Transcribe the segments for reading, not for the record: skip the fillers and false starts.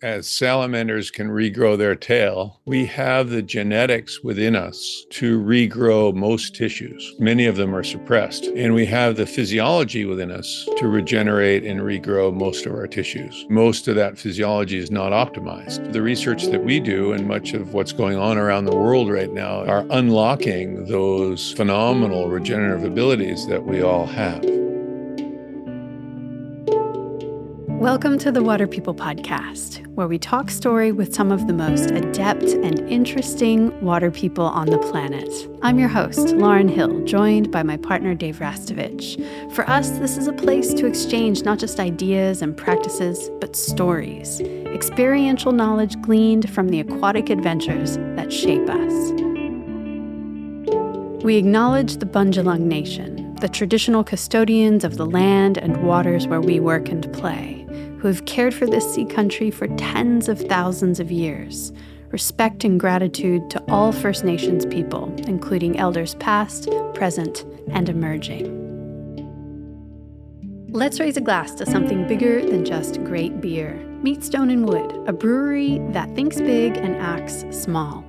as salamanders can regrow their tail, we have the genetics within us to regrow most tissues. Many of them are suppressed. And we have the physiology within us to regenerate and regrow most of our tissues. Most of that physiology is not optimized. The research that we do and much of what's going on around the world right now are unlocking those phenomenal regenerative abilities that we all have. Welcome to the Water People podcast, where we talk story with some of the most adept and interesting water people on the planet. I'm your host, Lauren Hill, joined by my partner, Dave Rastovich. For us, this is a place to exchange not just ideas and practices, but stories, experiential knowledge gleaned from the aquatic adventures that shape us. We acknowledge the Bundjalung Nation, the traditional custodians of the land and waters where we work and play, who have cared for this sea country for tens of thousands of years. Respect and gratitude to all First Nations people, including elders past, present, and emerging. Let's raise a glass to something bigger than just great beer. Meet Stone and Wood, a brewery that thinks big and acts small.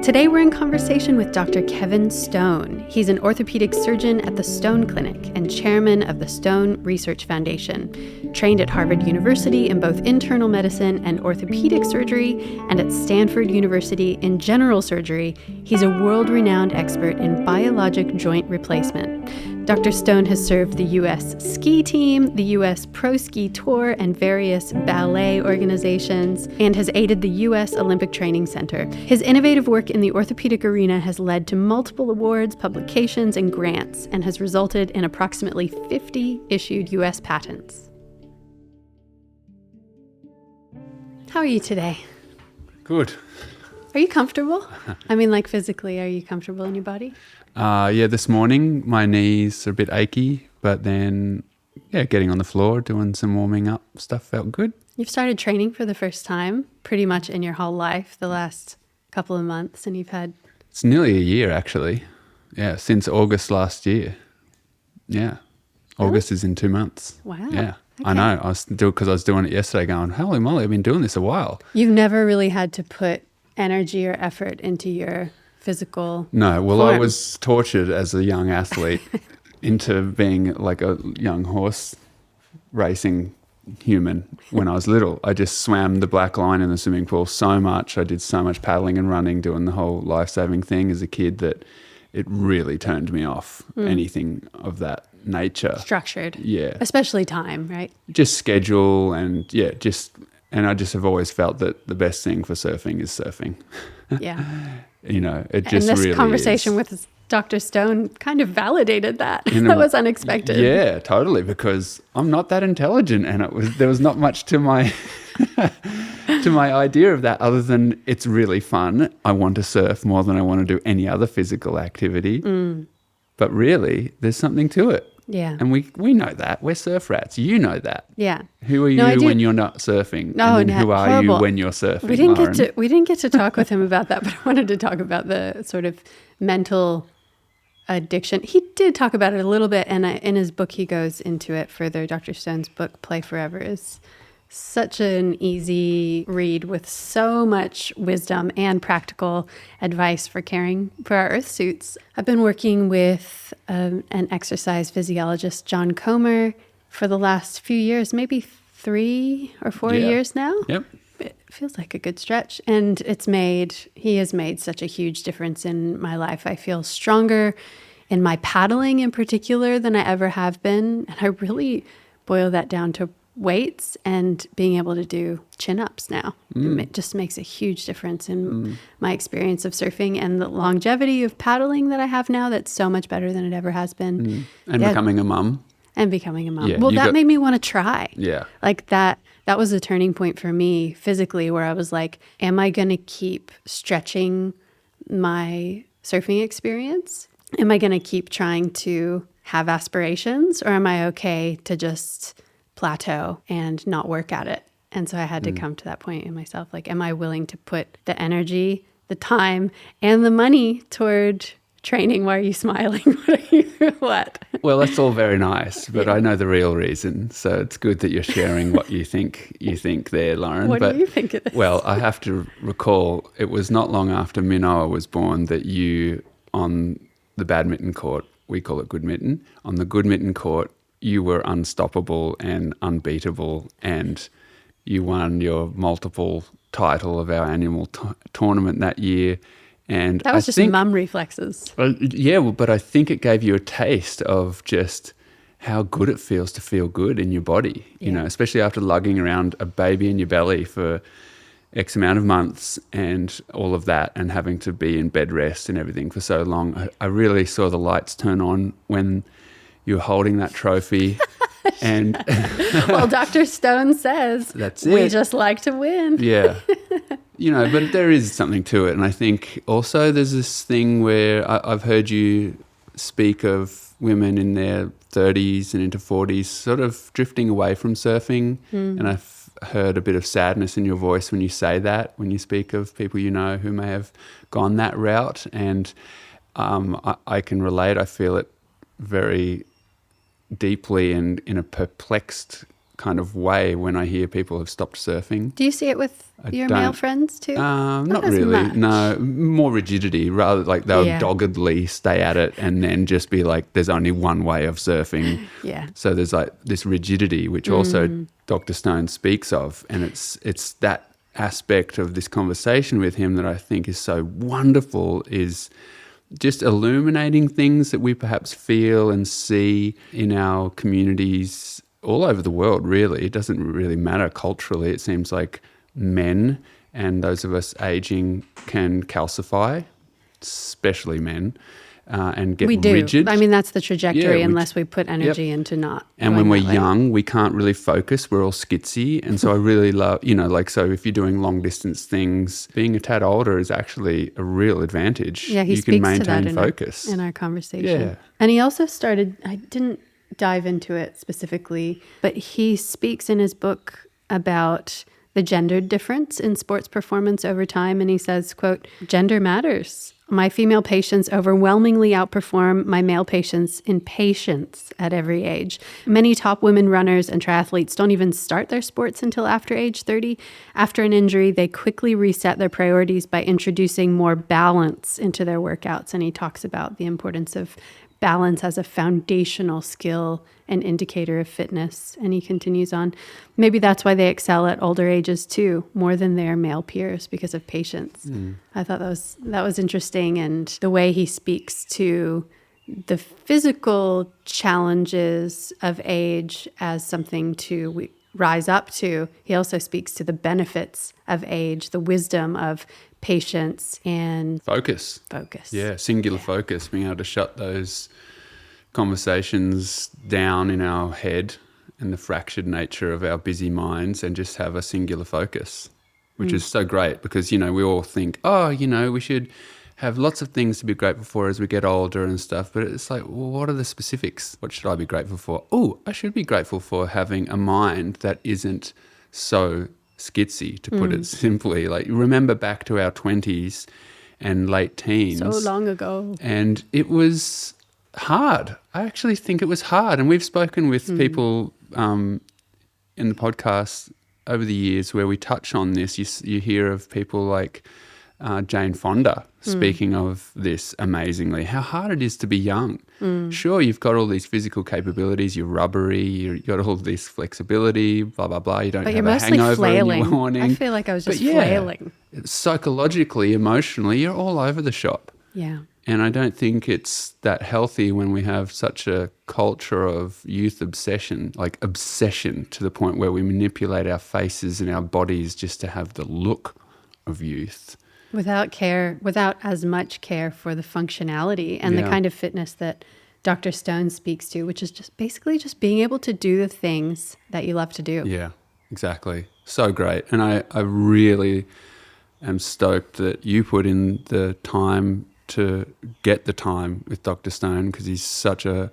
Today we're in conversation with Dr. Kevin Stone. He's an orthopedic surgeon at the Stone Clinic and chairman of the Stone Research Foundation. Trained at Harvard University in both internal medicine and orthopedic surgery, and at Stanford University in general surgery, he's a world-renowned expert in biologic joint replacement. Dr. Stone has served the U.S. ski team, the U.S. Pro Ski Tour, and various ballet organizations, and has aided the U.S. Olympic Training Center. His innovative work in the orthopedic arena has led to multiple awards, publications, and grants, and has resulted in approximately 50 issued U.S. patents. How are you today? Good. Are you comfortable? I mean, like physically, are you comfortable in your body? Yeah, this morning my knees are a bit achy, but then, getting on the floor, doing some warming up stuff felt good. You've started training for the first time pretty much in your whole life, the last couple of months, and you've had... It's nearly a year, actually. Yeah, since August last year. Yeah. Really? August is in 2 months. Wow. Yeah. Okay. I know. Because I was doing it yesterday going, holy moly, I've been doing this a while. You've never really had to put energy or effort into your physical No, well, form. I was tortured as a young athlete into being like a young horse racing human when I was little. I just swam the black line in the swimming pool so much. I did so much paddling and running, doing the whole life-saving thing as a kid that it really turned me off anything of that nature. Structured. Yeah. Especially time, right? Just schedule and and I just have always felt that the best thing for surfing is surfing. Yeah. You know, it just and this really conversation is. with Dr. Stone kind of validated that. That was unexpected. Yeah, totally, because I'm not that intelligent, and there was not much to my to my idea of that other than it's really fun. I want to surf more than I want to do any other physical activity. But really, there's something to it. Yeah. And we know that. We're surf rats. You know that. Yeah. Who are you when you're not surfing? No, and then who are horrible. you when you're surfing? We didn't Lauren? we didn't get to talk with him about that, but I wanted to talk about the sort of mental addiction. He did talk about it a little bit, and in his book he goes into it further. Dr. Stone's book, Play Forever, is such an easy read with so much wisdom and practical advice for caring for our earth suits. I've been working with an exercise physiologist, John Comer, for the last few years, maybe 3 or 4 years now. Yep. It feels like a good stretch. And he has made such a huge difference in my life. I feel stronger in my paddling in particular than I ever have been. And I really boil that down to weights and being able to do chin-ups now. It just makes a huge difference in my experience of surfing and the longevity of paddling that I have now that's so much better than it ever has been. And becoming a mum. And becoming a mom. Yeah, well, that made me want to try. Yeah. Like that was a turning point for me physically where I was like, am I going to keep stretching my surfing experience? Am I going to keep trying to have aspirations, or am I okay to just plateau and not work at it? And so I had to come to that point in myself. Like, am I willing to put the energy, the time, and the money toward training? Why are you smiling? What? Well, that's all very nice, but I know the real reason. So it's good that you're sharing what you think there, Lauren. What do you think it is? Well, I have to recall it was not long after Minoa was born that you, on the badminton court, we call it good mitten, on the good mitten court, you were unstoppable and unbeatable, and you won your multiple title of our annual tournament that year. And that was just mum reflexes. Yeah, but I think it gave you a taste of just how good it feels to feel good in your body, you know, especially after lugging around a baby in your belly for X amount of months and all of that, and having to be in bed rest and everything for so long. I really saw the lights turn on when you were holding that trophy. And well, Dr. Stone says that's it. We just like to win. Yeah. You know, but there is something to it. And I think also there's this thing where I've heard you speak of women in their 30s and into 40s sort of drifting away from surfing. And I've heard a bit of sadness in your voice when you say that, when you speak of people you know who may have gone that route. And I can relate. I feel it very deeply and in a perplexed kind of way when I hear people have stopped surfing. Do you see it with your male friends too? Not really. Much. No, more rigidity. Rather like they'll doggedly stay at it and then just be like, there's only one way of surfing. Yeah. So there's like this rigidity, which also Dr. Stone speaks of, and it's that aspect of this conversation with him that I think is so wonderful, is just illuminating things that we perhaps feel and see in our communities all over the world, really. It doesn't really matter culturally. It seems like men and those of us aging can calcify, especially men, and get rigid. I mean, that's the trajectory unless we put energy into not. And when we're young, we can't really focus. We're all skitsy. And so I really love, you know, like, so if you're doing long distance things, being a tad older is actually a real advantage. Yeah, you can maintain focus. In our conversation. Yeah. And he also started, I didn't dive into it specifically, but he speaks in his book about the gendered difference in sports performance over time. And he says, quote, "Gender matters. My female patients overwhelmingly outperform my male patients in patience at every age. Many top women runners and triathletes don't even start their sports until after age 30. After an injury, they quickly reset their priorities by introducing more balance into their workouts." And he talks about the importance of balance as a foundational skill and indicator of fitness. And he continues on, maybe that's why they excel at older ages too, more than their male peers, because of patience. I thought that was interesting. And the way he speaks to the physical challenges of age as something to rise up to, he also speaks to the benefits of age, the wisdom of patience and focus. Yeah, singular focus, being able to shut those conversations down in our head and the fractured nature of our busy minds and just have a singular focus, which is so great because, you know, we all think, oh, you know, we should have lots of things to be grateful for as we get older and stuff. But it's like, well, what are the specifics? What should I be grateful for? Oh, I should be grateful for having a mind that isn't so skitsy, to put it simply. Like, remember back to our 20s and late teens. So long ago. And it was hard. I actually think it was hard. And we've spoken with people in the podcast over the years where we touch on this. You hear of people like Jane Fonda speaking of this amazingly, how hard it is to be young. Sure, you've got all these physical capabilities, you're rubbery, you've got all this flexibility, blah, blah, blah. You don't have a hangover flailing. in the morning. I feel like I was just flailing. Psychologically, emotionally, you're all over the shop. Yeah. And I don't think it's that healthy when we have such a culture of youth obsession, like obsession to the point where we manipulate our faces and our bodies just to have the look of youth. Without as much care for the functionality and the kind of fitness that Dr. Stone speaks to, which is just basically just being able to do the things that you love to do. Yeah, exactly. So great. And I really am stoked that you put in the time to get the time with Dr. Stone, because he's such a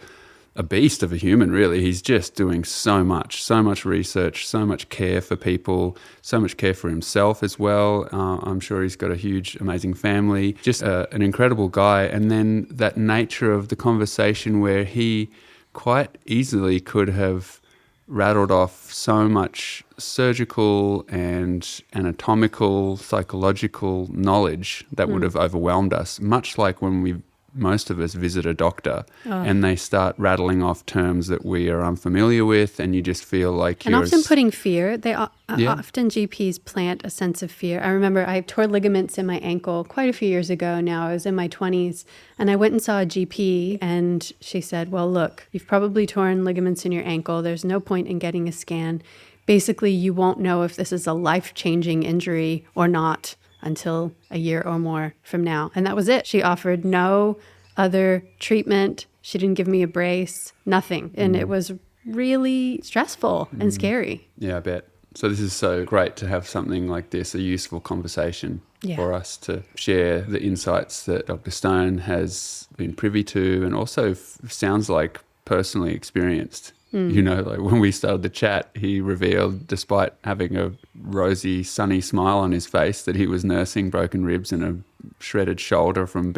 beast of a human, really. He's just doing so much research, so much care for people, so much care for himself as well. I'm sure he's got a huge, amazing family, just an incredible guy. And then that nature of the conversation where he quite easily could have rattled off so much surgical and anatomical, psychological knowledge that would have overwhelmed us, much like when most of us visit a doctor and they start rattling off terms that we are unfamiliar with, and you just feel like and often putting fear. They often GPs plant a sense of fear. I remember I tore ligaments in my ankle quite a few years ago now. I was in my 20s, and I went and saw a GP, and she said, well, look, you've probably torn ligaments in your ankle. There's no point in getting a scan. Basically, you won't know if this is a life-changing injury or not until a year or more from now. And that was it. She offered no other treatment. She didn't give me a brace, nothing. And it was really stressful and scary. Yeah, I bet. So this is so great to have something like this, a useful conversation for us to share the insights that Dr. Stone has been privy to and also sounds like personally experienced. You know, like when we started the chat, he revealed, despite having a rosy, sunny smile on his face, that he was nursing broken ribs and a shredded shoulder from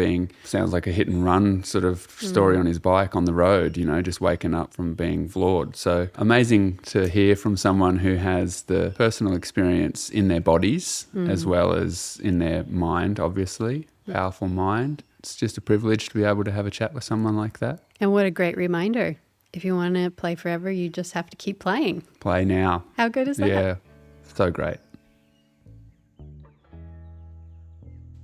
sounds like a hit and run sort of story on his bike on the road, you know, just waking up from being floored. So amazing to hear from someone who has the personal experience in their bodies as well as in their mind, obviously, powerful mind. It's just a privilege to be able to have a chat with someone like that. And what a great reminder. If you want to play forever, you just have to keep playing. Play now. How good is that? Yeah, so great.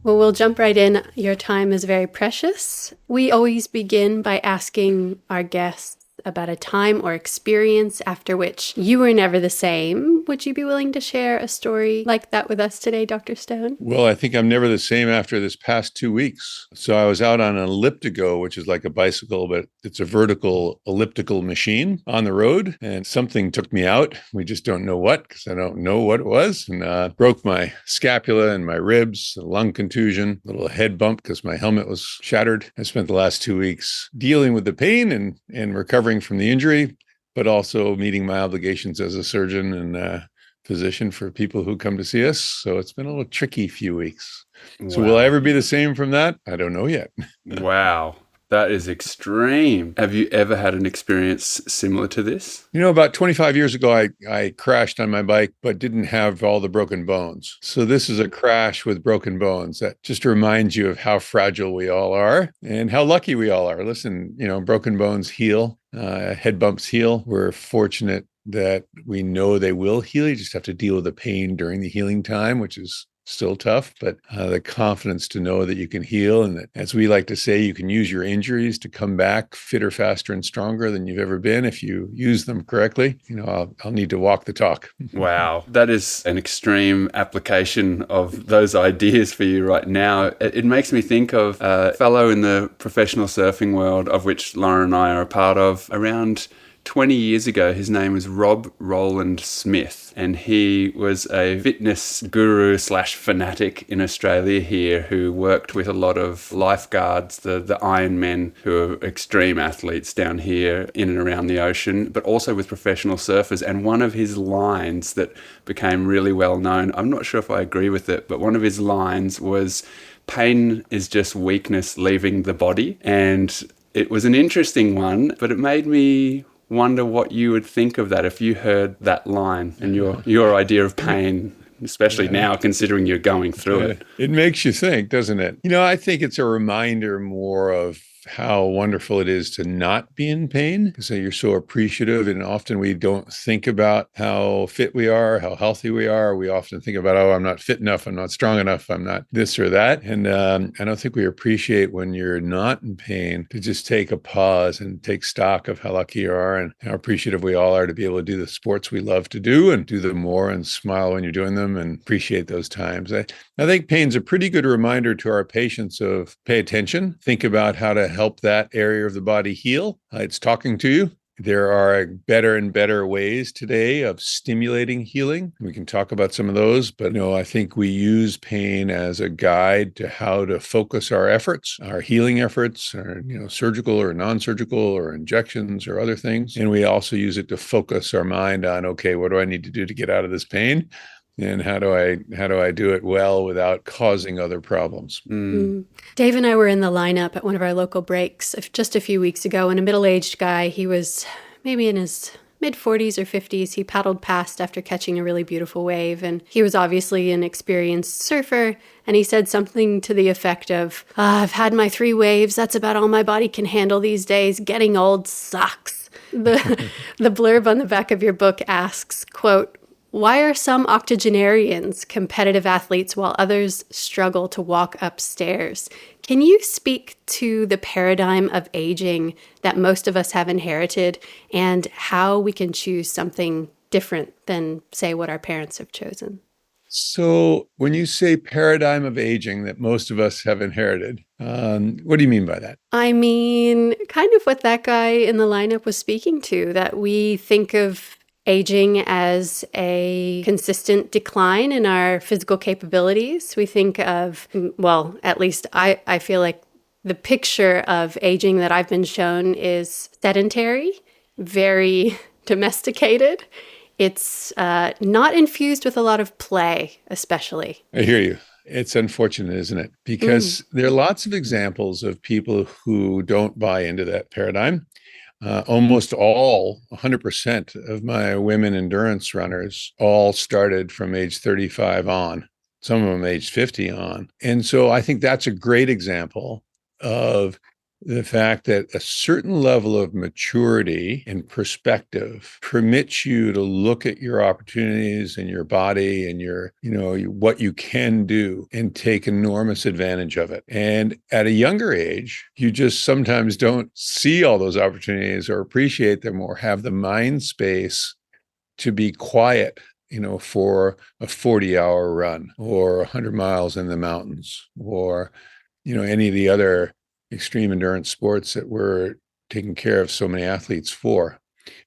Well, we'll jump right in. Your time is very precious. We always begin by asking our guests about a time or experience after which you were never the same. Would you be willing to share a story like that with us today, Dr. Stone? Well, I think I'm never the same after this past 2 weeks. So I was out on an elliptigo, which is like a bicycle, but it's a vertical elliptical machine on the road. And something took me out. We just don't know what, because I don't know what it was. And broke my scapula and my ribs, a lung contusion, a little head bump because my helmet was shattered. I spent the last 2 weeks dealing with the pain and recovering from the injury, but also meeting my obligations as a surgeon and physician for people who come to see us. So it's been a little tricky few weeks. Wow. So will I ever be the same from that? I don't know yet. Wow. That is extreme. Have you ever had an experience similar to this? You know, about 25 years ago, I crashed on my bike, but didn't have all the broken bones. So this is a crash with broken bones. That just reminds you of how fragile we all are and how lucky we all are. Listen, you know, broken bones heal, head bumps heal. We're fortunate that we know they will heal. You just have to deal with the pain during the healing time, which is still tough, but the confidence to know that you can heal and that, as we like to say, you can use your injuries to come back fitter, faster, and stronger than you've ever been if you use them correctly. You know, I'll need to walk the talk. Wow. That is an extreme application of those ideas for you right now. It makes me think of a fellow in the professional surfing world, of which Lauren and I are a part of, around 20 years ago. His name was Rob Roland Smith, and he was a fitness guru / fanatic in Australia here who worked with a lot of lifeguards, the Ironmen, who are extreme athletes down here in and around the ocean, but also with professional surfers. And one of his lines that became really well known, I'm not sure if I agree with it, but one of his lines was, "Pain is just weakness leaving the body." And it was an interesting one, but it made me wonder what you would think of that if you heard that line and your idea of pain, especially now considering you're going through it. It makes you think, doesn't it? You know, I think it's a reminder more of how wonderful it is to not be in pain, because you're so appreciative. And often we don't think about how fit we are, how healthy we are. We often think about, oh, I'm not fit enough, I'm not strong enough, I'm not this or that. And I don't think we appreciate when you're not in pain to just take a pause and take stock of how lucky you are and how appreciative we all are to be able to do the sports we love to do and do them more and smile when you're doing them and appreciate those times. I think pain's a pretty good reminder to our patients of pay attention, think about how to help that area of the body heal. It's talking to you. There are better and better ways today of stimulating healing. We can talk about some of those, but I think we use pain as a guide to how to focus our efforts, our healing efforts, or surgical or non-surgical or injections or other things. And we also use it to focus our mind on, okay, what do I need to do to get out of this pain? And how do I do it well without causing other problems? Dave and I were in the lineup at one of our local breaks just a few weeks ago, and a middle-aged guy, he was maybe in his mid-40s or 50s, he paddled past after catching a really beautiful wave, and he was obviously an experienced surfer, and he said something to the effect of, I've had my 3 waves, that's about all my body can handle these days, getting old sucks. The blurb on the back of your book asks, quote, why are some octogenarians competitive athletes while others struggle to walk upstairs? Can you speak to the paradigm of aging that most of us have inherited and how we can choose something different than, say, what our parents have chosen? So when you say paradigm of aging that most of us have inherited, what do you mean by that? I mean, kind of what that guy in the lineup was speaking to, that we think of aging as a consistent decline in our physical capabilities. We think of, well, at least I feel like the picture of aging that I've been shown is sedentary, very domesticated. It's not infused with a lot of play, especially. I hear you. It's unfortunate, isn't it? Because there are lots of examples of people who don't buy into that paradigm. Almost all, 100% of my women endurance runners all started from age 35 on, some of them age 50 on. And so I think that's a great example of the fact that a certain level of maturity and perspective permits you to look at your opportunities and your body and your, what you can do and take enormous advantage of it. And at a younger age, you just sometimes don't see all those opportunities or appreciate them or have the mind space to be quiet, for a 40-hour run or 100 miles in the mountains or, any of the other extreme endurance sports that we're taking care of so many athletes for.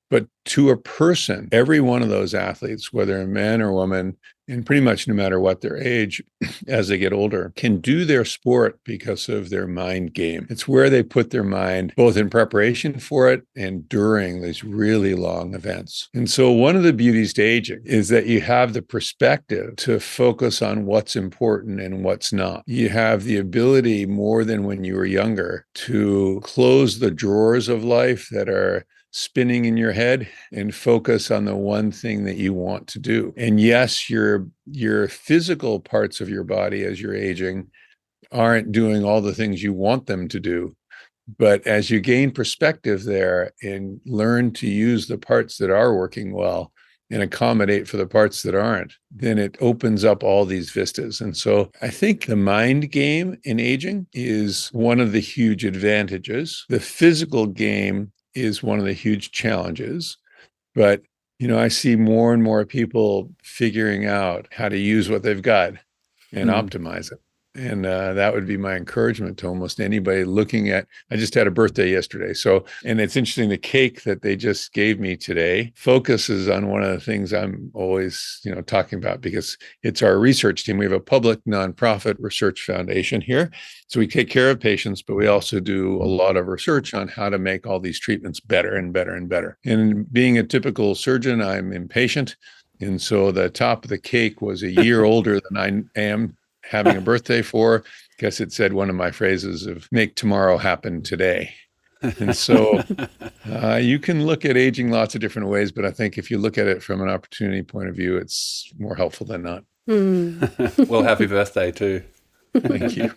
But to a person, every one of those athletes, whether a man or woman, and pretty much no matter what their age, as they get older, can do their sport because of their mind game. It's where they put their mind, both in preparation for it and during these really long events. And so one of the beauties to aging is that you have the perspective to focus on what's important and what's not. You have the ability, more than when you were younger, to close the drawers of life that are spinning in your head and focus on the one thing that you want to do. And yes, your physical parts of your body as you're aging aren't doing all the things you want them to do. But as you gain perspective there and learn to use the parts that are working well and accommodate for the parts that aren't, then it opens up all these vistas. And so I think the mind game in aging is one of the huge advantages. The physical game is one of the huge challenges. But, I see more and more people figuring out how to use what they've got and optimize it. And that would be my encouragement to almost anybody looking at, I just had a birthday yesterday. And it's interesting, the cake that they just gave me today focuses on one of the things I'm always, talking about, because it's our research team. We have a public nonprofit research foundation here. So we take care of patients, but we also do a lot of research on how to make all these treatments better and better and better. And being a typical surgeon, I'm impatient. And so the top of the cake was a year older than I am having a birthday for. I guess it said one of my phrases of make tomorrow happen today. And so you can look at aging lots of different ways, but I think if you look at it from an opportunity point of view, it's more helpful than not. Well, happy birthday too. Thank you.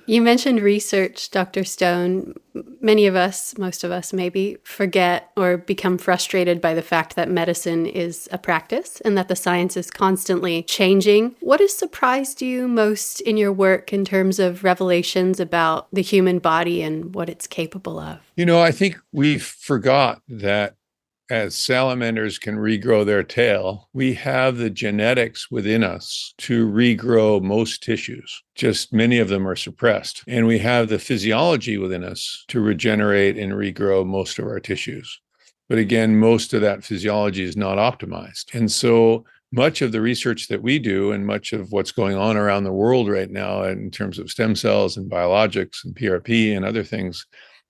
You mentioned research, Dr. Stone. Many of us, most of us maybe, forget or become frustrated by the fact that medicine is a practice and that the science is constantly changing. What has surprised you most in your work in terms of revelations about the human body and what it's capable of? I think we forgot that as salamanders can regrow their tail, we have the genetics within us to regrow most tissues. Just many of them are suppressed. And we have the physiology within us to regenerate and regrow most of our tissues. But again, most of that physiology is not optimized. And so much of the research that we do and much of what's going on around the world right now in terms of stem cells and biologics and PRP and other things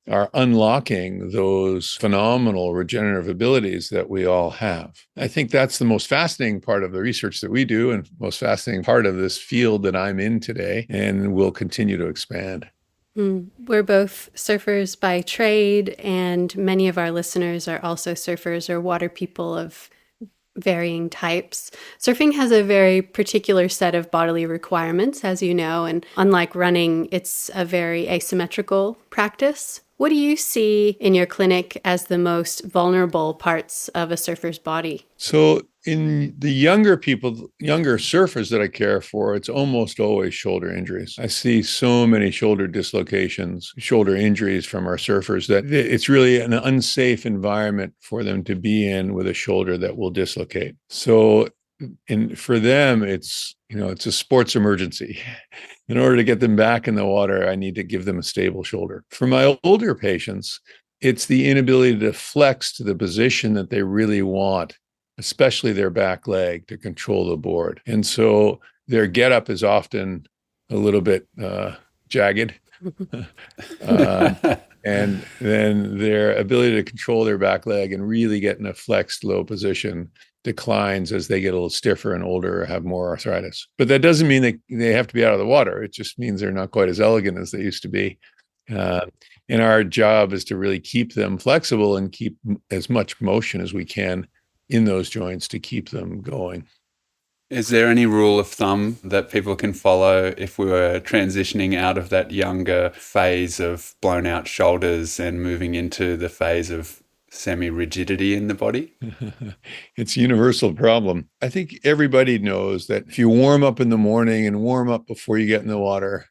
are unlocking those phenomenal regenerative abilities that we all have. I think that's the most fascinating part of the research that we do and most fascinating part of this field that I'm in today and will continue to expand. We're both surfers by trade, and many of our listeners are also surfers or water people of varying types. Surfing has a very particular set of bodily requirements, as you know, and unlike running, it's a very asymmetrical practice. What do you see in your clinic as the most vulnerable parts of a surfer's body? So in the younger people, younger surfers that I care for, it's almost always shoulder injuries. I see so many shoulder dislocations, shoulder injuries from our surfers that it's really an unsafe environment for them to be in with a shoulder that will dislocate. So for them, it's a sports emergency. In order to get them back in the water, I need to give them a stable shoulder. For my older patients, it's the inability to flex to the position that they really want, especially their back leg, to control the board. And so their getup is often a little bit jagged. And then their ability to control their back leg and really get in a flexed low position declines as they get a little stiffer and older or have more arthritis. But that doesn't mean they have to be out of the water. It just means they're not quite as elegant as they used to be. And our job is to really keep them flexible and keep as much motion as we can in those joints to keep them going. Is there any rule of thumb that people can follow if we were transitioning out of that younger phase of blown out shoulders and moving into the phase of semi-rigidity in the body? It's a universal problem. I think everybody knows that if you warm up in the morning and warm up before you get in the water,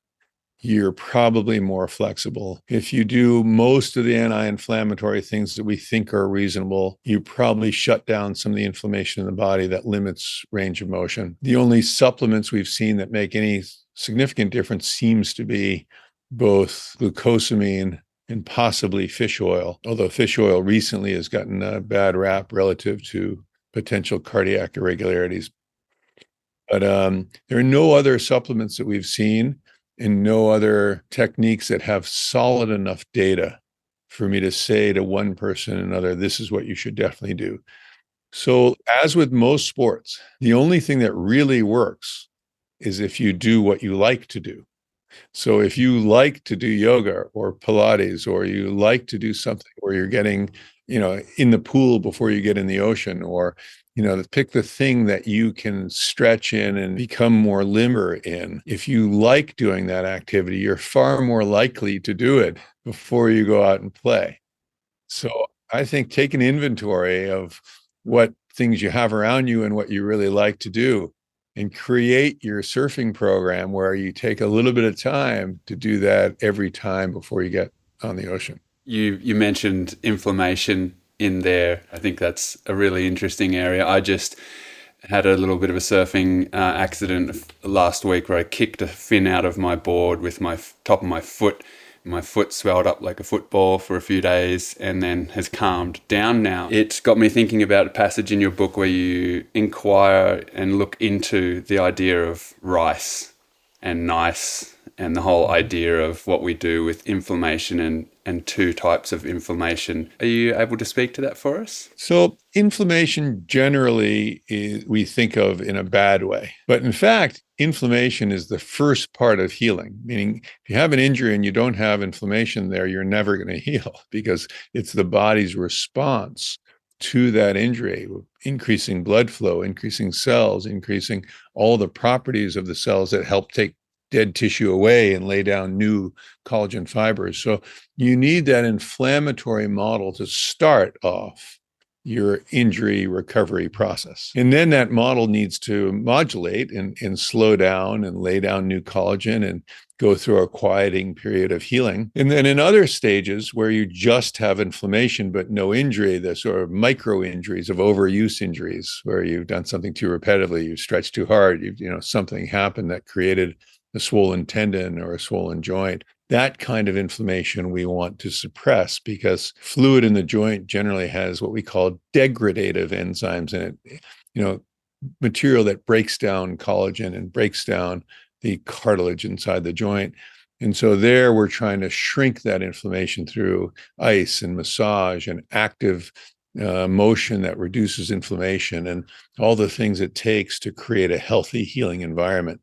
you're probably more flexible. If you do most of the anti-inflammatory things that we think are reasonable, you probably shut down some of the inflammation in the body that limits range of motion. The only supplements we've seen that make any significant difference seems to be both glucosamine and possibly fish oil, although fish oil recently has gotten a bad rap relative to potential cardiac irregularities. But there are no other supplements that we've seen and no other techniques that have solid enough data for me to say to one person and another, this is what you should definitely do. So as with most sports, the only thing that really works is if you do what you like to do. So if you like to do yoga or Pilates, or you like to do something where you're getting, in the pool before you get in the ocean, or pick the thing that you can stretch in and become more limber in. If you like doing that activity, you're far more likely to do it before you go out and play. So I think take an inventory of what things you have around you and what you really like to do, and create your surfing program where you take a little bit of time to do that every time before you get on the ocean. You mentioned inflammation in there. I think that's a really interesting area. I just had a little bit of a surfing accident last week where I kicked a fin out of my board with my top of my foot. My foot swelled up like a football for a few days and then has calmed down now. It got me thinking about a passage in your book where you inquire and look into the idea of rice and nice and the whole idea of what we do with inflammation and two types of inflammation. Are you able to speak to that for us? So inflammation generally we think of in a bad way. But in fact, inflammation is the first part of healing, meaning if you have an injury and you don't have inflammation there, you're never going to heal, because it's the body's response to that injury, increasing blood flow, increasing cells, increasing all the properties of the cells that help take dead tissue away and lay down new collagen fibers. So you need that inflammatory model to start off your injury recovery process. And then that model needs to modulate and slow down and lay down new collagen and go through a quieting period of healing. And then in other stages where you just have inflammation but no injury, the sort of micro injuries of overuse injuries, where you've done something too repetitively, you've stretched too hard, something happened that created a swollen tendon or a swollen joint. That kind of inflammation we want to suppress, because fluid in the joint generally has what we call degradative enzymes in it, material that breaks down collagen and breaks down the cartilage inside the joint. And so there we're trying to shrink that inflammation through ice and massage and active motion that reduces inflammation and all the things it takes to create a healthy healing environment.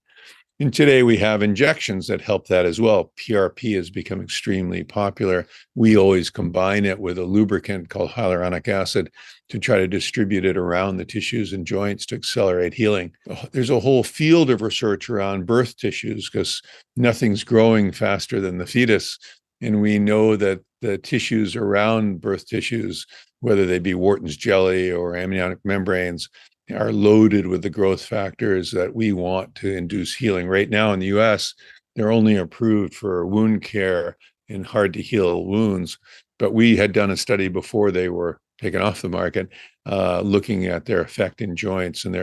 And today we have injections that help that as well. PRP has become extremely popular. We always combine it with a lubricant called hyaluronic acid to try to distribute it around the tissues and joints to accelerate healing. There's a whole field of research around birth tissues because nothing's growing faster than the fetus. And we know that the tissues around birth tissues, whether they be Wharton's jelly or amniotic membranes, are loaded with the growth factors that we want to induce healing. Right now in the US, they're only approved for wound care in hard to heal wounds. But we had done a study before they were taken off the market, looking at their effect in joints, and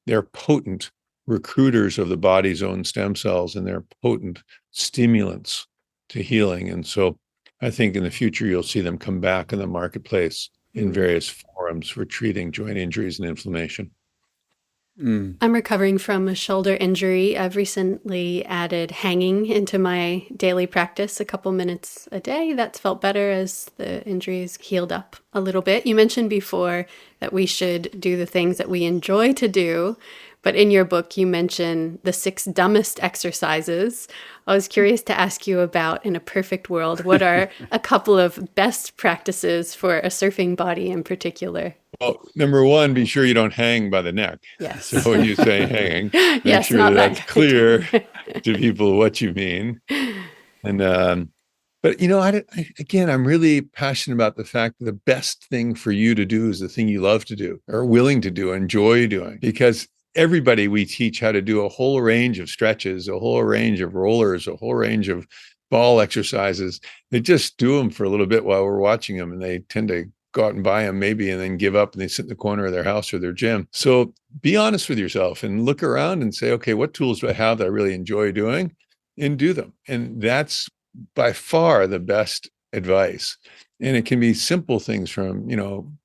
they're potent recruiters of the body's own stem cells, and they're potent stimulants to healing. And so I think in the future, you'll see them come back in the marketplace in various forums for treating joint injuries and inflammation. I'm recovering from a shoulder injury. I've recently added hanging into my daily practice, a couple minutes a day. That's felt better as the injuries healed up a little bit. You mentioned before that we should do the things that we enjoy to do, but in your book, you mention the 6 dumbest exercises. I was curious to ask you about, in a perfect world, what are a couple of best practices for a surfing body in particular? Well, number one, be sure you don't hang by the neck. Yes. So when you say hanging, make Yes, sure that's clear to people what you mean. And but I'm really passionate about the fact that the best thing for you to do is the thing you love to do, or willing to do, enjoy doing, because everybody we teach how to do a whole range of stretches, a whole range of rollers, a whole range of ball exercises. They just do them for a little bit while we're watching them, and they tend to go out and buy them maybe and then give up, and they sit in the corner of their house or their gym. So be honest with yourself and look around and say, okay, what tools do I have that I really enjoy doing, and do them. And that's by far the best advice. And it can be simple things from,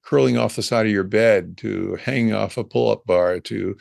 curling off the side of your bed to hanging off a pull-up bar to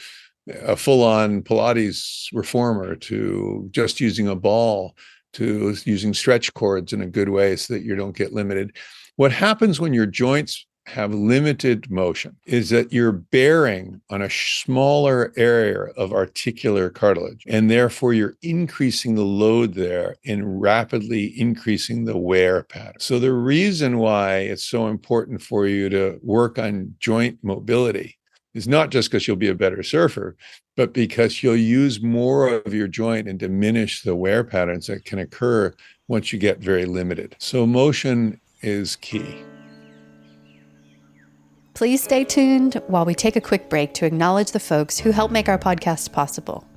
a full-on Pilates reformer to just using a ball to using stretch cords in a good way so that you don't get limited. What happens when your joints have limited motion is that you're bearing on a smaller area of articular cartilage, and therefore you're increasing the load there and rapidly increasing the wear pattern. So the reason why it's so important for you to work on joint mobility is not just because you'll be a better surfer, but because you'll use more of your joint and diminish the wear patterns that can occur once you get very limited. So motion is key. Please stay tuned while we take a quick break to acknowledge the folks who help make our podcast possible.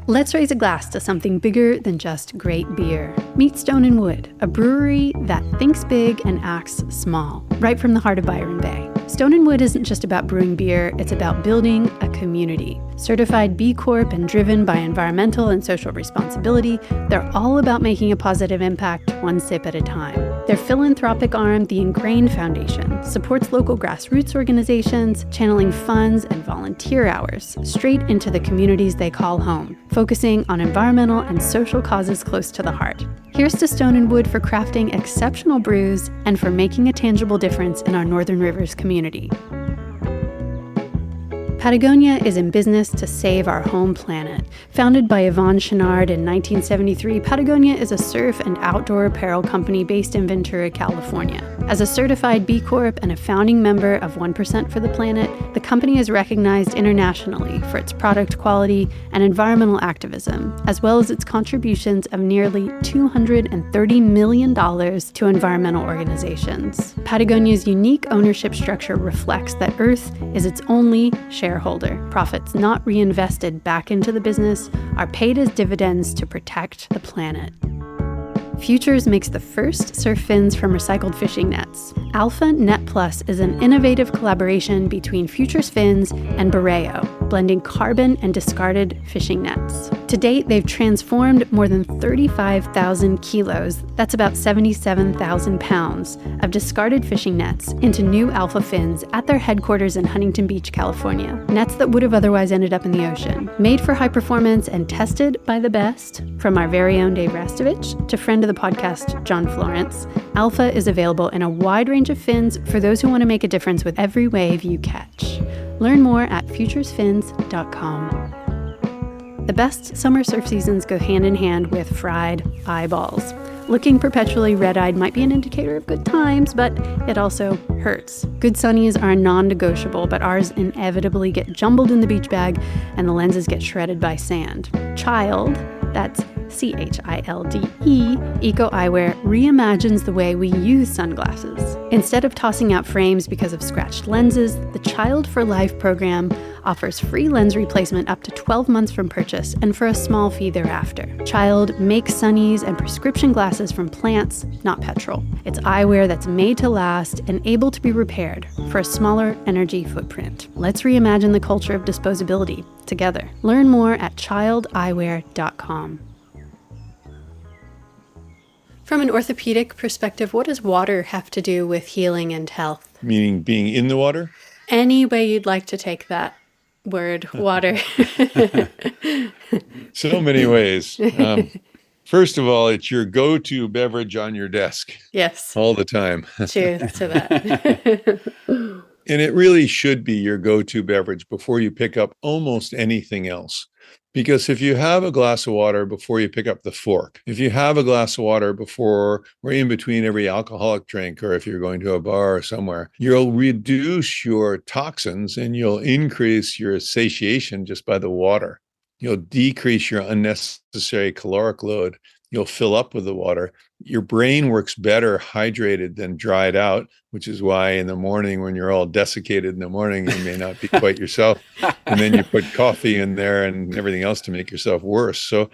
Let's raise a glass to something bigger than just great beer. Meet Stone & Wood, a brewery that thinks big and acts small, right from the heart of Byron Bay. Stone & Wood isn't just about brewing beer, it's about building a community. Certified B Corp and driven by environmental and social responsibility, they're all about making a positive impact one sip at a time. Their philanthropic arm, the Ingrained Foundation, supports local grassroots organizations, channeling funds and volunteer hours straight into the communities they call home, focusing on environmental and social causes close to the heart. Here's to Stone & Wood for crafting exceptional brews and for making a tangible difference in our Northern Rivers community. Patagonia is in business to save our home planet. Founded by Yvonne Chenard in 1973, Patagonia is a surf and outdoor apparel company based in Ventura, California. As a certified B Corp and a founding member of 1% for the Planet, the company is recognized internationally for its product quality and environmental activism, as well as its contributions of nearly $230 million to environmental organizations. Patagonia's unique ownership structure reflects that Earth is its only shareholder. Profits not reinvested back into the business are paid as dividends to protect the planet. Futures makes the first surf fins from recycled fishing nets. Alpha Net Plus is an innovative collaboration between Futures Fins and Borreo, blending carbon and discarded fishing nets. To date, they've transformed more than 35,000 kilos, that's about 77,000 pounds, of discarded fishing nets into new alpha fins at their headquarters in Huntington Beach, California. Nets that would have otherwise ended up in the ocean. Made for high performance and tested by the best, from our very own Dave Rastovich to friend of the podcast, John Florence, Alpha is available in a wide range of fins for those who want to make a difference with every wave you catch. Learn more at futuresfins.com. The best summer surf seasons go hand in hand with fried eyeballs. Looking perpetually red-eyed might be an indicator of good times, but it also hurts. Good sunnies are non-negotiable, but ours inevitably get jumbled in the beach bag and the lenses get shredded by sand. Child, that's C-H-I-L-D-E, Eco Eyewear reimagines the way we use sunglasses. Instead of tossing out frames because of scratched lenses, the Child for Life program offers free lens replacement up to 12 months from purchase and for a small fee thereafter. Child makes sunnies and prescription glasses from plants, not petrol. It's eyewear that's made to last and able to be repaired for a smaller energy footprint. Let's reimagine the culture of disposability together. Learn more at childeyewear.com. From an orthopedic perspective, what does water have to do with healing and health? Meaning being in the water? Any way you'd like to take that word, water. So many ways. First of all, it's your go-to beverage on your desk. Yes. All the time. Cheers to that. And it really should be your go-to beverage before you pick up almost anything else. Because if you have a glass of water before you pick up the fork, if you have a glass of water before or in between every alcoholic drink, or if you're going to a bar or somewhere, you'll reduce your toxins and you'll increase your satiation just by the water. You'll decrease your unnecessary caloric load. You'll fill up with the water. Your brain works better hydrated than dried out, which is why in the morning when you're all desiccated in the morning, you may not be quite yourself. And then you put coffee in there and everything else to make yourself worse. So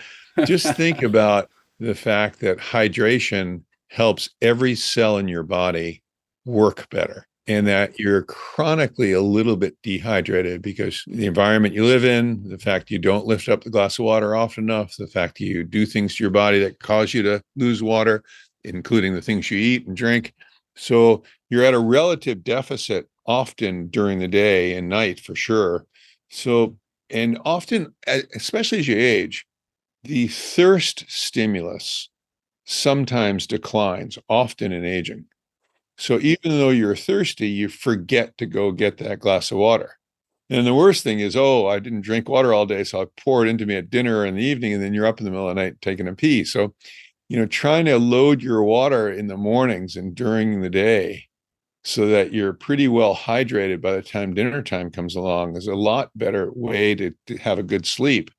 just think about the fact that hydration helps every cell in your body work better, and that you're chronically a little bit dehydrated because the environment you live in, the fact you don't lift up the glass of water often enough, the fact you do things to your body that cause you to lose water, including the things you eat and drink. So you're at a relative deficit often during the day and night for sure. So, and often, especially as you age, the thirst stimulus sometimes declines, often in aging. So even though you're thirsty, you forget to go get that glass of water. And the worst thing is, oh, I didn't drink water all day, so I pour it into me at dinner or in the evening, and then you're up in the middle of the night taking a pee. So, trying to load your water in the mornings and during the day so that you're pretty well hydrated by the time dinner time comes along is a lot better way to have a good sleep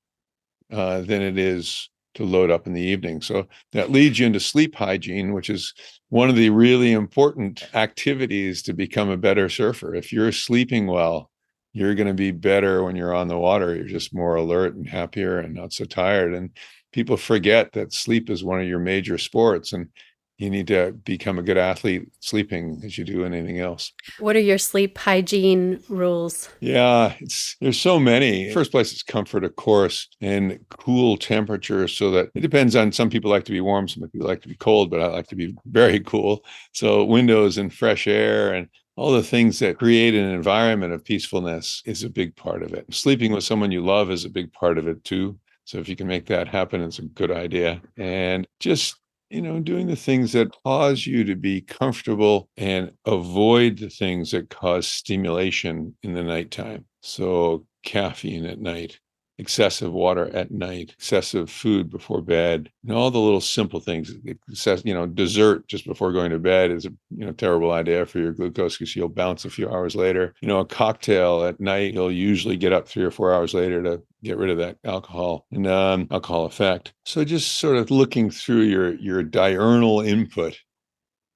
than it is to load up in the evening. So that leads you into sleep hygiene, which is one of the really important activities to become a better surfer. If you're sleeping well, you're going to be better when you're on the water. You're just more alert and happier and not so tired. And people forget that sleep is one of your major sports, and you need to become a good athlete sleeping as you do anything else. What are your sleep hygiene rules? Yeah, there's so many. First place is comfort, of course, and cool temperature, so that it depends on, some people like to be warm, some people like to be cold, but I like to be very cool. So windows and fresh air and all the things that create an environment of peacefulness is a big part of it. Sleeping with someone you love is a big part of it too. So if you can make that happen, it's a good idea. And just doing the things that cause you to be comfortable and avoid the things that cause stimulation in the nighttime. So caffeine at night, excessive water at night, excessive food before bed, and all the little simple things. Dessert just before going to bed is a terrible idea for your glucose because you'll bounce a few hours later. A cocktail at night, you'll usually get up 3 or 4 hours later to get rid of that alcohol and alcohol effect. So just sort of looking through your diurnal input,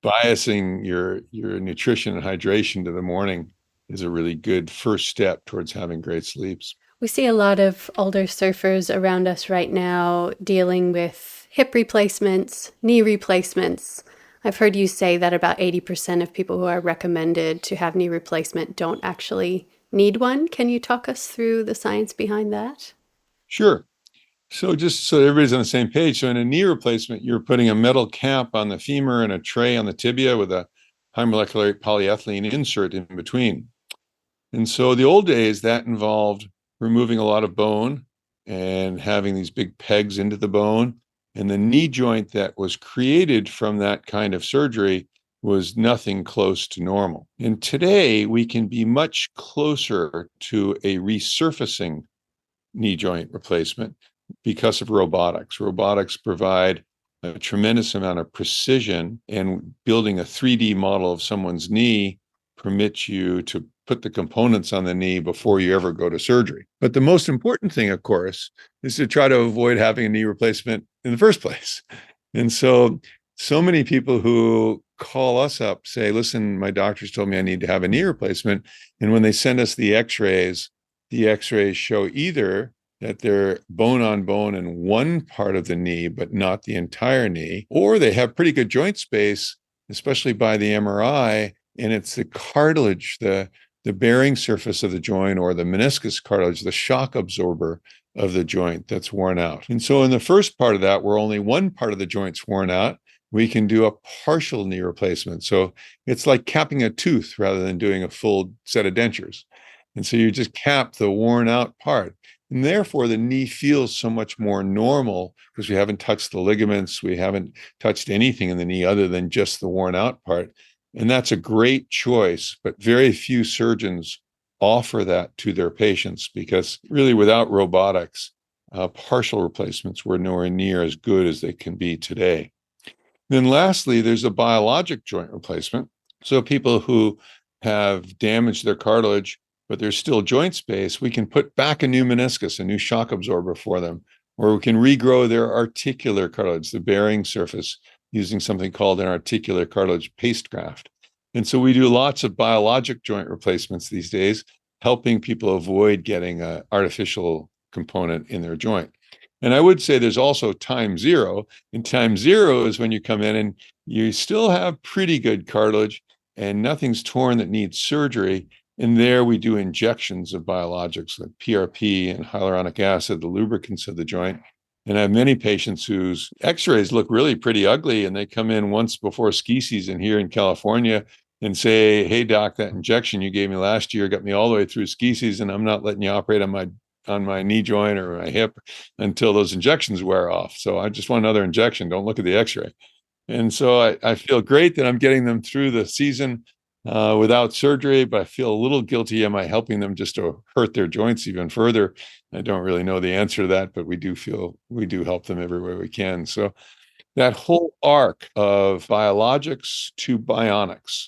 biasing your nutrition and hydration to the morning is a really good first step towards having great sleeps. We see a lot of older surfers around us right now dealing with hip replacements, knee replacements. I've heard you say that about 80% of people who are recommended to have knee replacement don't actually need one. Can you talk us through the science behind that? Sure. So just so everybody's on the same page, so in a knee replacement, you're putting a metal cap on the femur and a tray on the tibia with a high molecular polyethylene insert in between. And so the old days, that involved removing a lot of bone and having these big pegs into the bone. And the knee joint that was created from that kind of surgery was nothing close to normal. And today, we can be much closer to a resurfacing knee joint replacement because of robotics. Robotics provide a tremendous amount of precision, and building a 3D model of someone's knee permits you to put the components on the knee before you ever go to surgery. But the most important thing, of course, is to try to avoid having a knee replacement in the first place. And so many people who call us up say, listen, my doctor's told me I need to have a knee replacement. And when they send us the x-rays show either that they're bone on bone in one part of the knee, but not the entire knee, or they have pretty good joint space, especially by the MRI, and it's the cartilage, the bearing surface of the joint, or the meniscus cartilage, the shock absorber of the joint that's worn out. And so in the first part of that, where only one part of the joint's worn out, we can do a partial knee replacement. So it's like capping a tooth rather than doing a full set of dentures. And so you just cap the worn out part. And therefore, the knee feels so much more normal because we haven't touched the ligaments. We haven't touched anything in the knee other than just the worn out part. And that's a great choice, but very few surgeons offer that to their patients because really without robotics, partial replacements were nowhere near as good as they can be today. Then lastly, there's a biologic joint replacement. So people who have damaged their cartilage, but there's still joint space, we can put back a new meniscus, a new shock absorber for them, or we can regrow their articular cartilage, the bearing surface, using something called an articular cartilage paste graft. And so we do lots of biologic joint replacements these days, helping people avoid getting an artificial component in their joint. And I would say there's also time zero. And time zero is when you come in and you still have pretty good cartilage and nothing's torn that needs surgery. And there we do injections of biologics like PRP and hyaluronic acid, the lubricants of the joint. And I have many patients whose x-rays look really pretty ugly, and they come in once before ski season here in California and say, hey, doc, that injection you gave me last year got me all the way through ski season. I'm not letting you operate on my knee joint or my hip until those injections wear off. So I just want another injection. Don't look at the x-ray. And so I feel great that I'm getting them through the season without surgery, but I feel a little guilty. Am I helping them just to hurt their joints even further? I don't really know the answer to that, but we do help them every way we can. So that whole arc of biologics to bionics,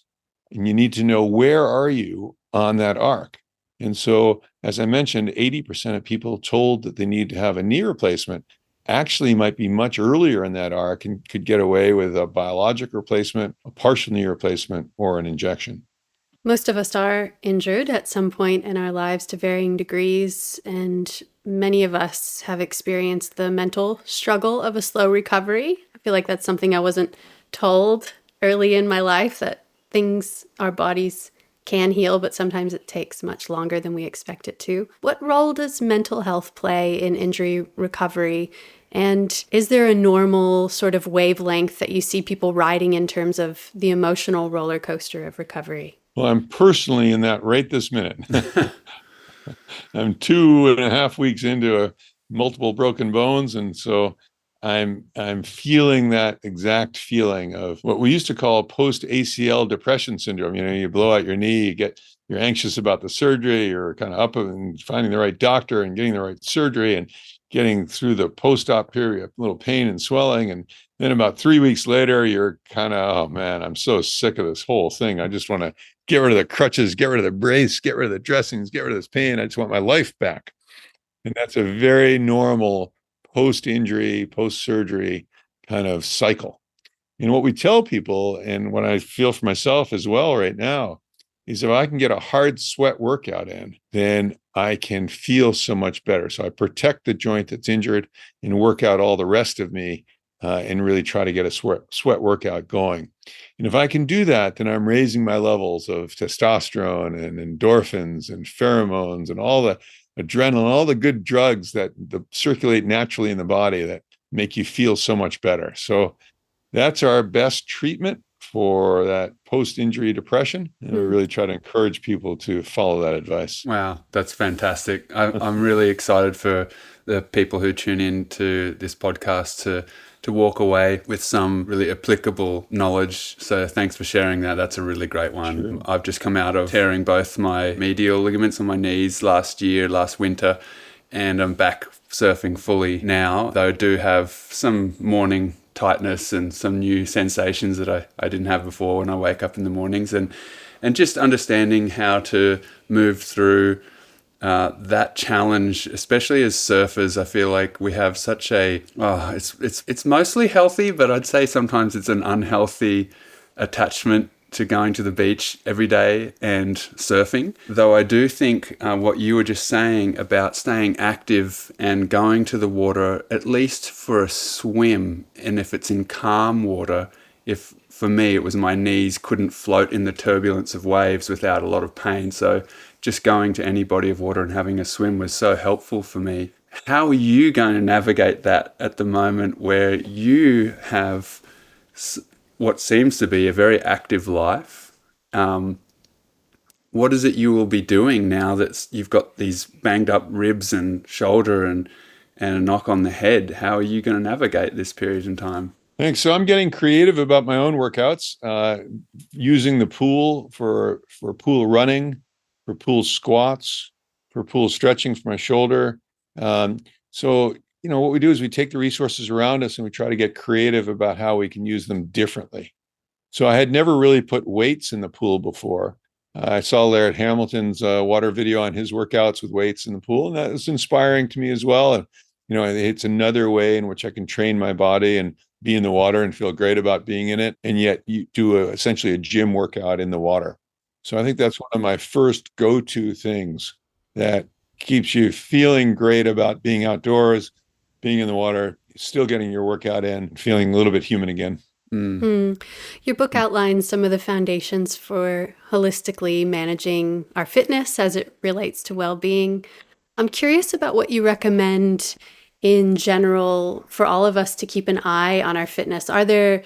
and you need to know where are you on that arc. And so, as I mentioned, 80% of people told that they need to have a knee replacement actually might be much earlier in that arc and could get away with a biologic replacement, a partial knee replacement, or an injection. Most of us are injured at some point in our lives to varying degrees, and many of us have experienced the mental struggle of a slow recovery. I feel like that's something I wasn't told early in my life, that our bodies can heal, but sometimes it takes much longer than we expect it to. What role does mental health play in injury recovery? And is there a normal sort of wavelength that you see people riding in terms of the emotional roller coaster of recovery? Well, I'm personally in that right this minute. I'm 2.5 weeks into multiple broken bones. And so I'm feeling that exact feeling of what we used to call post-ACL depression syndrome. You know, you blow out your knee, you're anxious about the surgery, you're kind of up and finding the right doctor and getting the right surgery and getting through the post-op period, a little pain and swelling. And then about 3 weeks later, you're kind of, oh man, I'm so sick of this whole thing. I just want to get rid of the crutches, get rid of the brace, get rid of the dressings, get rid of this pain. I just want my life back. And that's a very normal post-injury, post-surgery kind of cycle. And what we tell people, and what I feel for myself as well right now, is if I can get a hard sweat workout in, then I can feel so much better. So I protect the joint that's injured and work out all the rest of me and really try to get a sweat workout going. And if I can do that, then I'm raising my levels of testosterone and endorphins and pheromones and all the adrenaline, all the good drugs that circulate naturally in the body that make you feel so much better. So that's our best treatment for that post-injury depression. And we really try to encourage people to follow that advice. Wow, that's fantastic. I'm really excited for the people who tune in to this podcast to walk away with some really applicable knowledge. So thanks for sharing that. That's a really great one. Sure. I've just come out of tearing both my medial ligaments on my knees last winter, and I'm back surfing fully now, though I do have some morning tightness and some new sensations that I didn't have before when I wake up in the mornings, and just understanding how to move through that challenge, especially as surfers. I feel like we have such it's mostly healthy, but I'd say sometimes it's an unhealthy attachment to going to the beach every day and surfing. Though I do think what you were just saying about staying active and going to the water, at least for a swim, and if it's in calm water, if for me it was my knees couldn't float in the turbulence of waves without a lot of pain. So just going to any body of water and having a swim was so helpful for me. How are you going to navigate that at the moment where you have what seems to be a very active life? What is it you will be doing now that you've got these banged up ribs and shoulder and a knock on the head? How are you going to navigate this period in time? Thanks. So I'm getting creative about my own workouts, using the pool for pool running, for pool squats, for pool stretching for my shoulder. So what we do is we take the resources around us and we try to get creative about how we can use them differently. So I had never really put weights in the pool before. I saw Laird Hamilton's water video on his workouts with weights in the pool, and that was inspiring to me as well. And it's another way in which I can train my body and be in the water and feel great about being in it, and yet you do essentially a gym workout in the water. So I think that's one of my first go-to things that keeps you feeling great about being outdoors, being in the water, still getting your workout in, feeling a little bit human again. Your book outlines some of the foundations for holistically managing our fitness as it relates to well-being. I'm curious about what you recommend in general for all of us to keep an eye on our fitness. Are there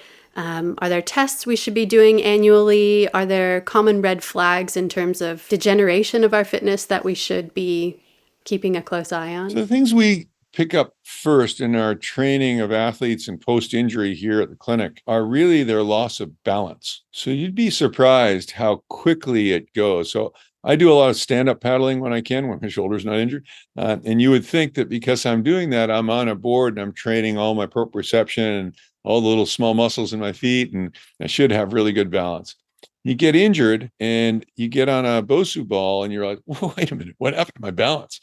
tests we should be doing annually? Are there common red flags in terms of degeneration of our fitness that we should be keeping a close eye on? So the things we pick up first in our training of athletes and post-injury here at the clinic are really their loss of balance. So you'd be surprised how quickly it goes. So I do a lot of stand-up paddling when I can, when my shoulder's not injured. And you would think that because I'm doing that, I'm on a board and I'm training all my proprioception and all the little small muscles in my feet, and I should have really good balance. You get injured and you get on a Bosu ball and you're like, whoa, wait a minute, what happened to my balance?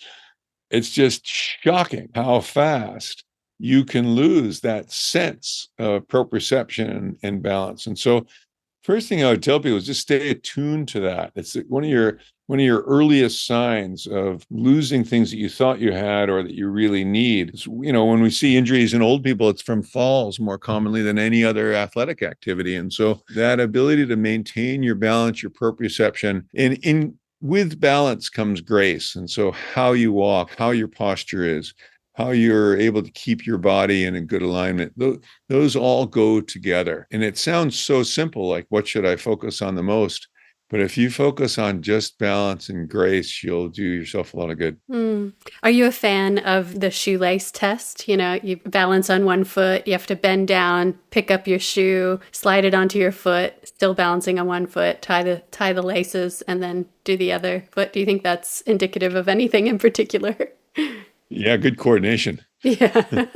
It's just shocking how fast you can lose that sense of proprioception and balance. And so first thing I would tell people is just stay attuned to that. It's one of your earliest signs of losing things that you thought you had or that you really need. When we see injuries in old people, it's from falls more commonly than any other athletic activity. And so that ability to maintain your balance, your proprioception, and with balance comes grace. And so how you walk, how your posture is, how you're able to keep your body in a good alignment, those all go together. And it sounds so simple, like what should I focus on the most? But if you focus on just balance and grace, you'll do yourself a lot of good. Are you a fan of the shoelace test? You balance on one foot, you have to bend down, pick up your shoe, slide it onto your foot, still balancing on one foot, tie the laces, and then do the other foot. Do you think that's indicative of anything in particular? Yeah, good coordination. Yeah.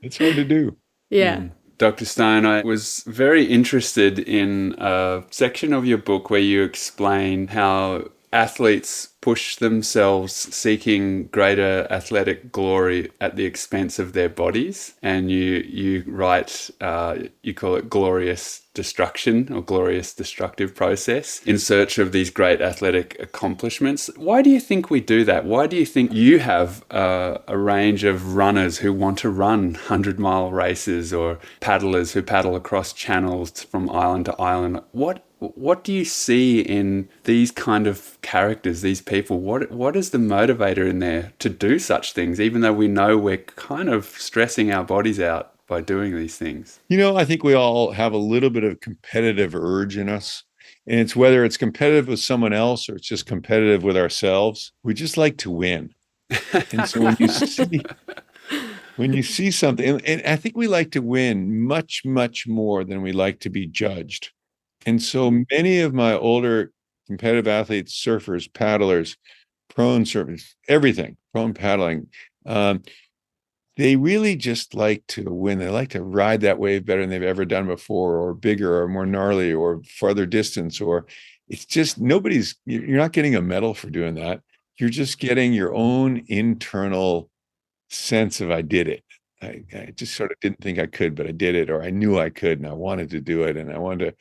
It's hard to do. Yeah. Dr. Stone, I was very interested in a section of your book where you explain how athletes push themselves seeking greater athletic glory at the expense of their bodies. And you write, you call it glorious destruction or glorious destructive process in search of these great athletic accomplishments. Why do you think we do that? Why do you think you have a range of runners who want to run 100-mile races or paddlers who paddle across channels from island to island? What do you see in these kind of characters, these people people, what is the motivator in there to do such things, even though we know we're kind of stressing our bodies out by doing these things? I think we all have a little bit of competitive urge in us. And it's whether it's competitive with someone else or it's just competitive with ourselves. We just like to win. And so when you see something, and I think we like to win much, much more than we like to be judged. And so many of my older competitive athletes, surfers, paddlers, prone surfers, everything, prone paddling, they really just like to win. They like to ride that wave better than they've ever done before, or bigger, or more gnarly, or farther distance, or it's just you're not getting a medal for doing that. You're just getting your own internal sense of I did it. I just sort of didn't think I could, but I did it, or I knew I could and I wanted to do it. And I wanted to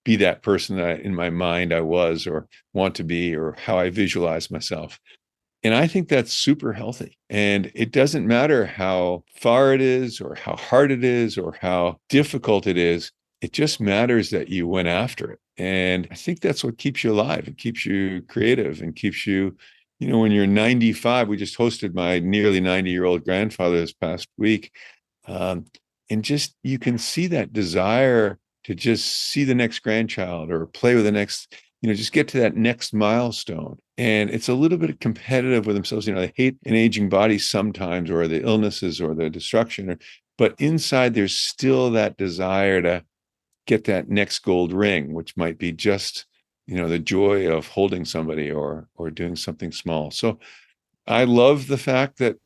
be that person that in my mind I was, or want to be, or how I visualize myself. And I think that's super healthy. And it doesn't matter how far it is or how hard it is or how difficult it is. It just matters that you went after it. And I think that's what keeps you alive. It keeps you creative and keeps you, when you're 95, we just hosted my nearly 90-year-old grandfather this past week. And just, you can see that desire to just see the next grandchild or play with the next, just get to that next milestone. And it's a little bit competitive with themselves. They hate an aging body sometimes, or the illnesses or the destruction, but inside there's still that desire to get that next gold ring, which might be just, the joy of holding somebody or doing something small. So I love the fact that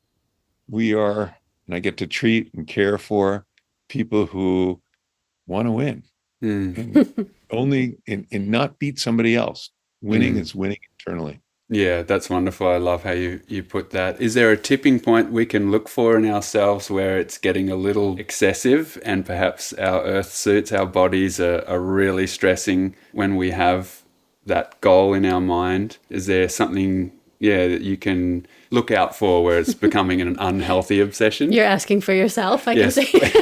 and I get to treat and care for people who want to win. And only and not beat somebody else. Winning is winning internally. Yeah, that's wonderful. I love how you put that. Is there a tipping point we can look for in ourselves where it's getting a little excessive and perhaps our earth suits, our bodies are really stressing when we have that goal in our mind? Is there something, that you can look out for where it's becoming an unhealthy obsession? You're asking for yourself, I Yes. can say.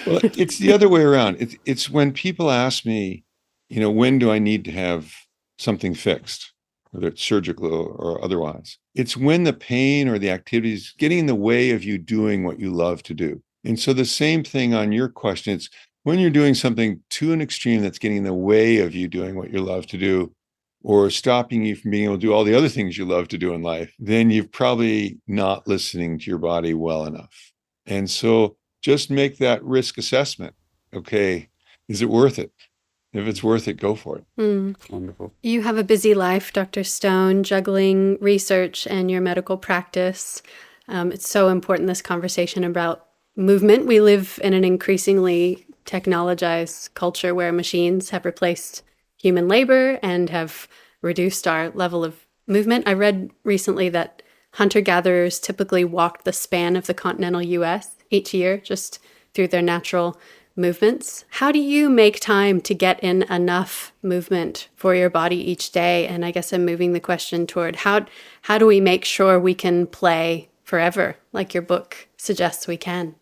Well, it's the other way around. It's when people ask me, when do I need to have something fixed, whether it's surgical or otherwise? It's when the pain or the activity is getting in the way of you doing what you love to do. And so the same thing on your question, it's when you're doing something to an extreme that's getting in the way of you doing what you love to do, or stopping you from being able to do all the other things you love to do in life, then you're probably not listening to your body well enough. And so just make that risk assessment. Okay, is it worth it? If it's worth it, go for it. Wonderful. You have a busy life, Dr. Stone, juggling research and your medical practice. It's so important, this conversation about movement. We live in an increasingly technologized culture where machines have replaced human labor and have reduced our level of movement. I read recently that hunter-gatherers typically walked the span of the continental U.S. each year just through their natural movements. How do you make time to get in enough movement for your body each day? And I guess I'm moving the question toward how do we make sure we can play forever, like your book suggests we can?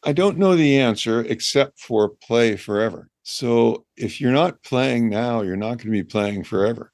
I don't know the answer except for play forever. So if you're not playing now, you're not going to be playing forever.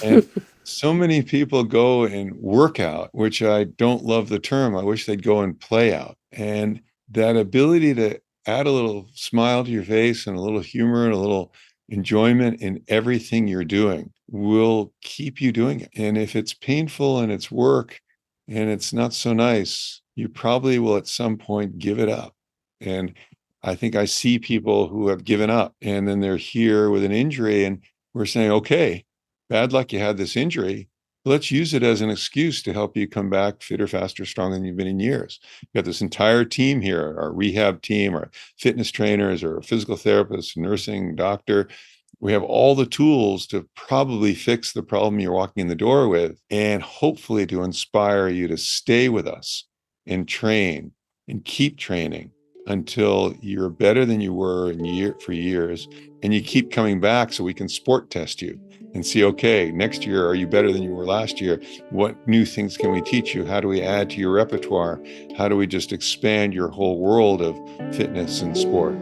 And so many people go and work out, which I don't love the term. I wish they'd go and play out. And that ability to add a little smile to your face and a little humor and a little enjoyment in everything you're doing will keep you doing it. And if it's painful and it's work and it's not so nice, you probably will at some point give it up. And I think I see people who have given up and then they're here with an injury and we're saying, okay, bad luck you had this injury. Let's use it as an excuse to help you come back fitter, faster, stronger than you've been in years. You've got this entire team here, our rehab team, our fitness trainers, our physical therapists, nursing, doctor. We have all the tools to probably fix the problem you're walking in the door with and hopefully to inspire you to stay with us and train and keep training until you're better than you were for years, and you keep coming back so we can sport test you and see, okay, next year, are you better than you were last year? What new things can we teach you? How do we add to your repertoire? How do we just expand your whole world of fitness and sport?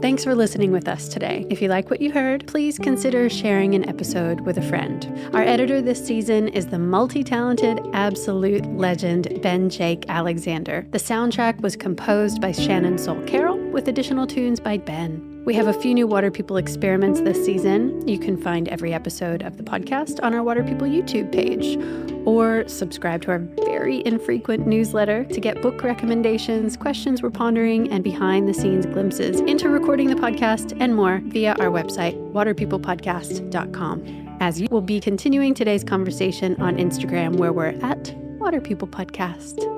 Thanks for listening with us today. If you like what you heard, please consider sharing an episode with a friend. Our editor this season is the multi-talented, absolute legend, Ben Jake Alexander. The soundtrack was composed by Shannon Soul Carroll, with additional tunes by Ben. We have a few new Water People experiments this season. You can find every episode of the podcast on our Water People YouTube page, or subscribe to our very infrequent newsletter to get book recommendations, questions we're pondering, and behind-the-scenes glimpses into recording the podcast and more via our website, waterpeoplepodcast.com. As you will be continuing today's conversation on Instagram, where we're at Water People Podcast.